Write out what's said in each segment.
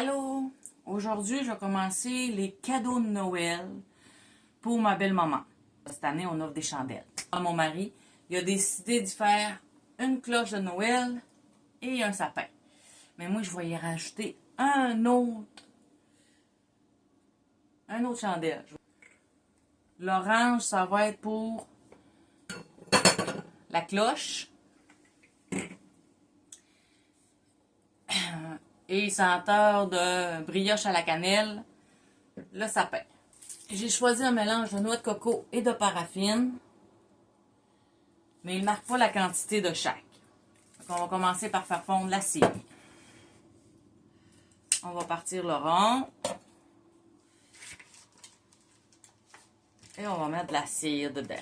Allô! Aujourd'hui, je vais commencer les cadeaux de Noël pour ma belle-maman. Cette année, on offre des chandelles. Mon mari, il a décidé de faire une cloche de Noël et un sapin. Mais moi, je vais y rajouter un autre chandelle. L'orange, ça va être pour la cloche. Et senteur de brioche à la cannelle, le sapin. J'ai choisi un mélange de noix de coco et de paraffine, mais il ne marque pas la quantité de chaque. Donc on va commencer par faire fondre la cire. On va partir le rond. Et on va mettre de la cire dedans.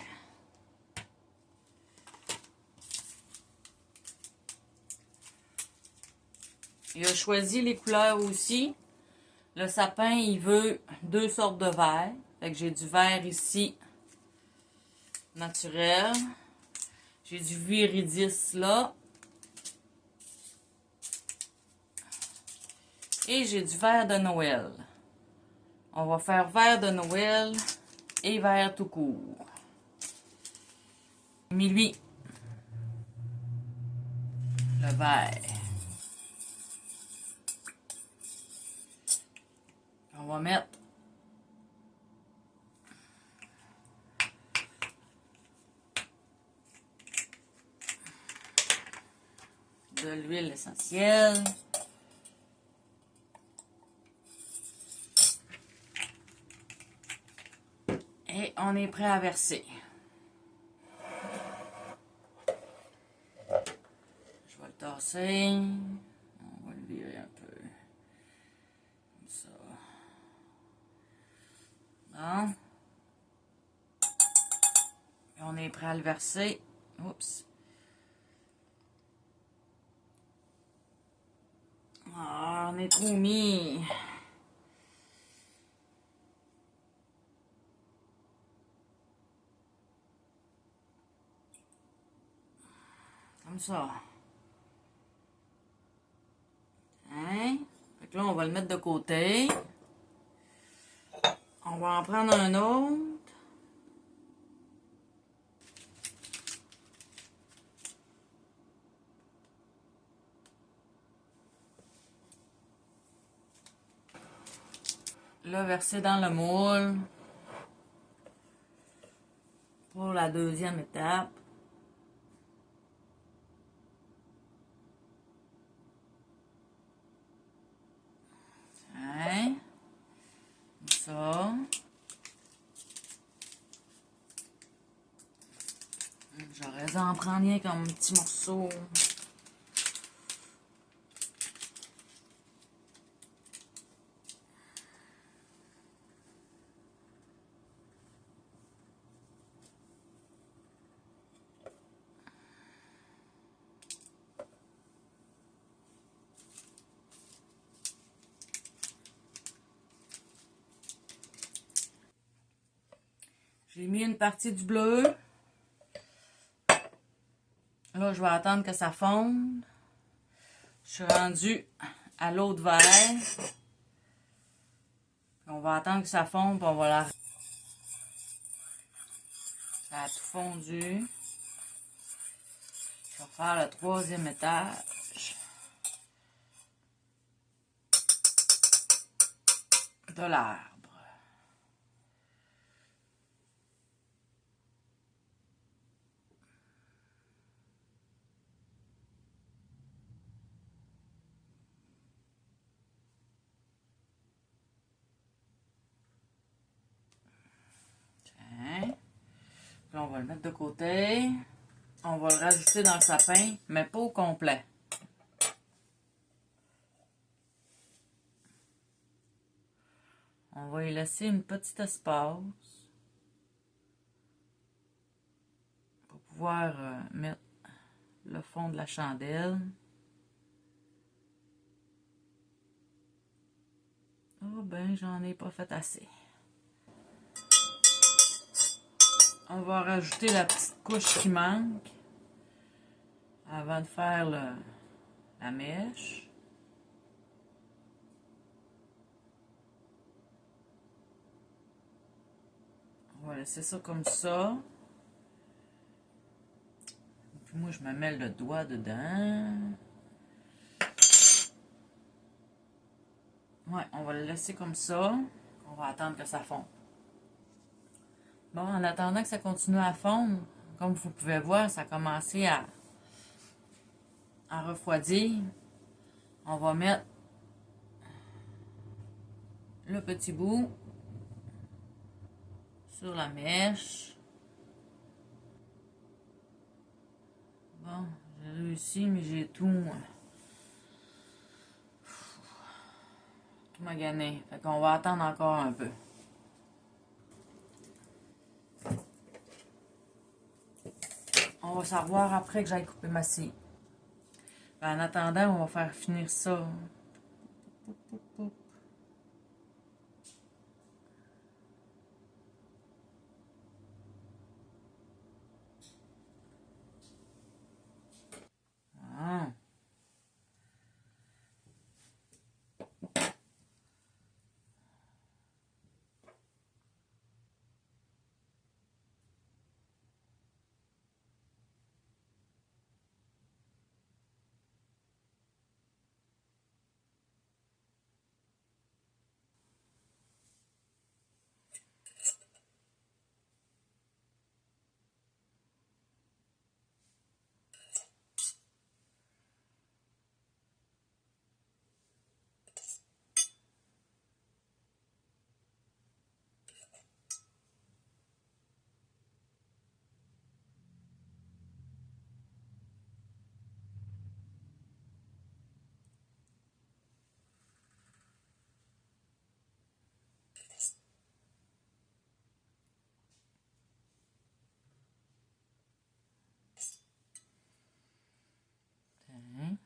Il a choisi les couleurs aussi. Le sapin, il veut deux sortes de verre. Fait que j'ai du vert ici, naturel. J'ai du viridis là. Et j'ai du vert de Noël. On va faire vert de Noël et vert tout court. J'ai mis lui, le vert. On va mettre de l'huile essentielle. Et on est prêt à verser. Je vais le tasser. On va le virer un peu. Comme ça. Bon. Et on est prêt à le verser. Oups. Ah, on est trop mis. Comme ça. Hein? Fait que là, on va le mettre de côté. On va en prendre un autre. Là, verser dans le moule. Pour la deuxième étape. Hein? Comme ça. J'aurais dû en prendre rien comme un petit morceau. J'ai mis une partie du bleu. Là, je vais attendre que ça fonde. Je suis rendue à l'autre verre. On va attendre que ça fonde, puis on va la... Ça a tout fondu. Je vais faire le troisième étage de l'arbre. Puis on va le mettre de côté. On va le rajouter dans le sapin, mais pas au complet. On va y laisser une petite espace pour pouvoir mettre le fond de la chandelle. Oh ben, j'en ai pas fait assez. On va rajouter la petite couche qui manque avant de faire la mèche. On va laisser ça comme ça. Puis moi, je me mets le doigt dedans. Ouais, on va le laisser comme ça. On va attendre que ça fonde. Bon, en attendant que ça continue à fondre, comme vous pouvez voir, ça a commencé à refroidir. On va mettre le petit bout sur la mèche. Bon, j'ai réussi, mais j'ai tout magané. Fait qu'on va attendre encore un peu. On va savoir après que j'aille couper ma scie. En attendant, on va faire finir ça. Ah. Tiens.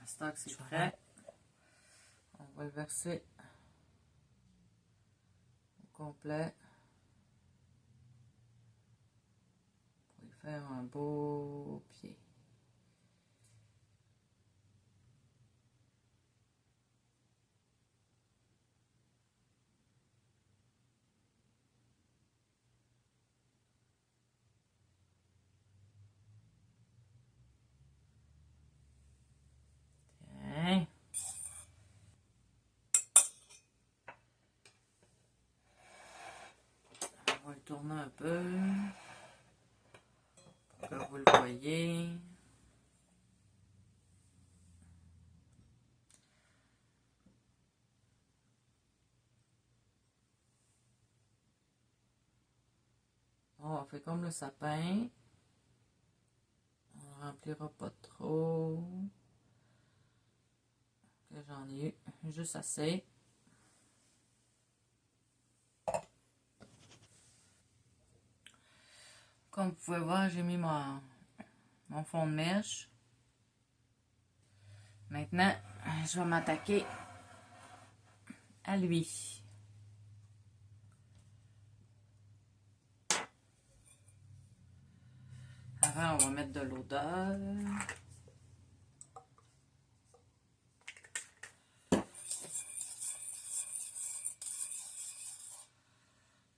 À ce temps que c'est prêt, on va le verser au complet pour y faire un beau pied. Tiens. On va le tourner un peu pour que vous le voyez. On fait comme le sapin. On ne remplira pas trop. Que j'en ai eu juste assez. Comme vous pouvez voir, j'ai mis mon fond de mèche. Maintenant, je vais m'attaquer à lui. Avant, on va mettre de l'odeur.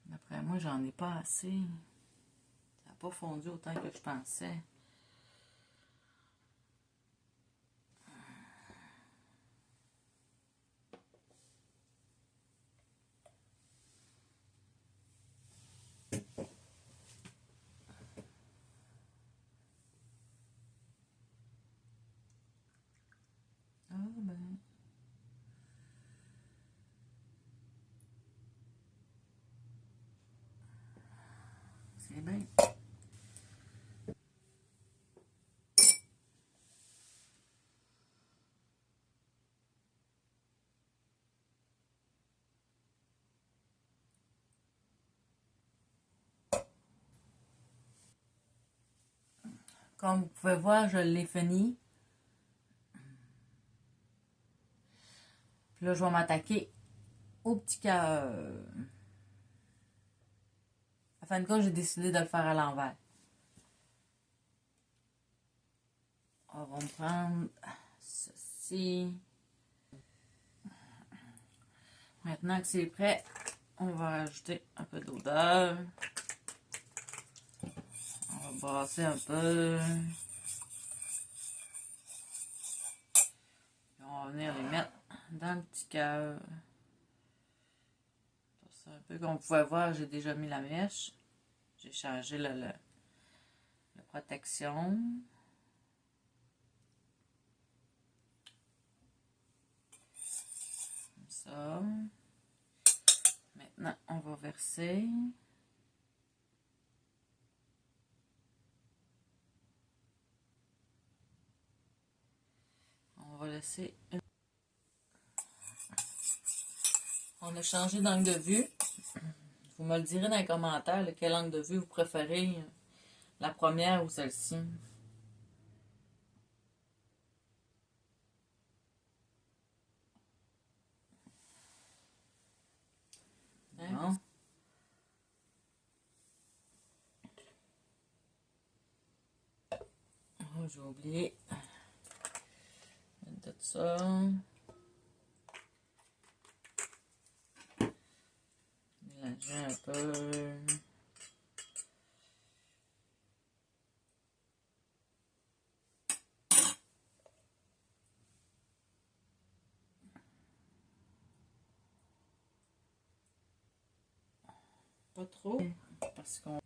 D'après moi, j'en ai pas assez. Ça n'a pas fondu autant que je pensais. Ah ben. C'est bien. Comme vous pouvez voir, je l'ai fini. Puis là, je vais m'attaquer au petit cœur. À fin de compte, j'ai décidé de le faire à l'envers. On va me prendre ceci. Maintenant que c'est prêt, on va rajouter un peu d'odeur. On va brasser un peu. Puis on va venir les mettre dans le petit cœur. Un peu comme vous pouvez voir, j'ai déjà mis la mèche. J'ai changé la protection. Comme ça. Maintenant, on va verser. On va laisser une... On a changé d'angle de vue. Vous me le direz dans les commentaires, quel angle de vue vous préférez, la première ou celle-ci. Hein? Oh, j'ai oublié de ça. Mélanger un peu. Pas trop. Parce qu'on...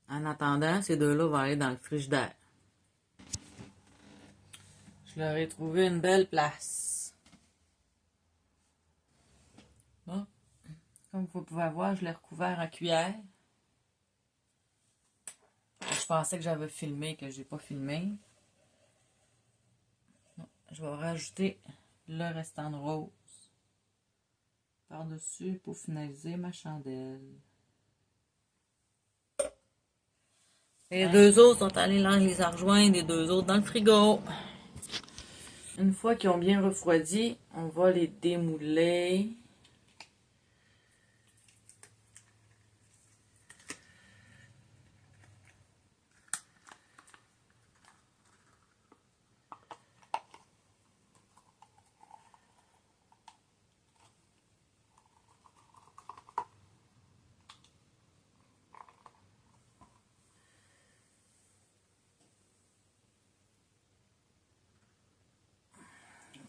En attendant, ces deux-là vont aller dans le frigidaire. Je leur ai trouvé une belle place. Bon. Comme vous pouvez voir, je l'ai recouvert en cuillère. Je pensais que j'avais filmé, que j'ai pas filmé. Je vais rajouter le restant de rose par-dessus pour finaliser ma chandelle. Les deux autres sont allés les rejoindre, les deux autres dans le frigo. Une fois qu'ils ont bien refroidi, on va les démouler.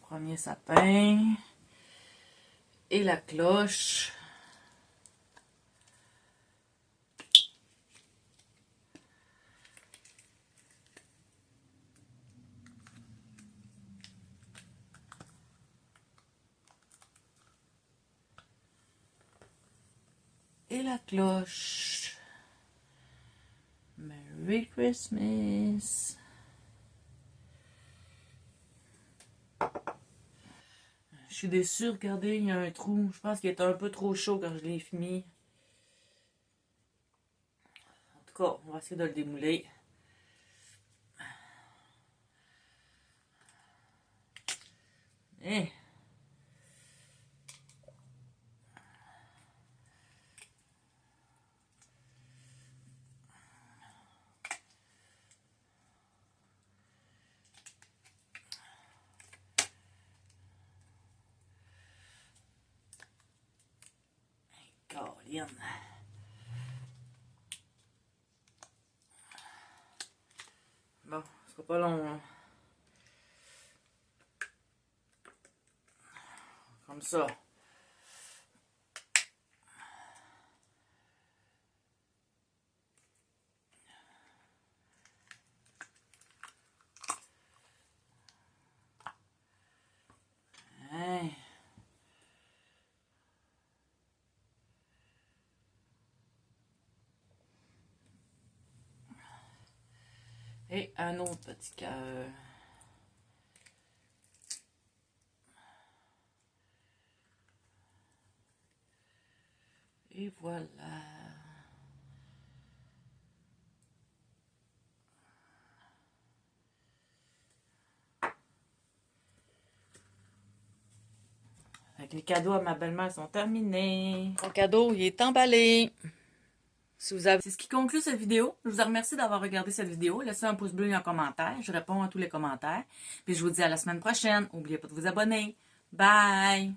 Premier sapin et la cloche. Et la cloche. Merry Christmas. Je suis déçue, regardez, il y a un trou. Je pense qu'il était un peu trop chaud quand je l'ai mis. En tout cas, on va essayer de le démouler. Eh! Colin. Bon, ce sera pas long, hein. Comme ça. Hein. Et un autre petit cœur. Et voilà. Fait que les cadeaux à ma belle-mère sont terminés. Mon cadeau, il est emballé. Si vous avez... C'est ce qui conclut cette vidéo. Je vous remercie d'avoir regardé cette vidéo. Laissez un pouce bleu et un commentaire. Je réponds à tous les commentaires. Puis je vous dis à la semaine prochaine. N'oubliez pas de vous abonner. Bye!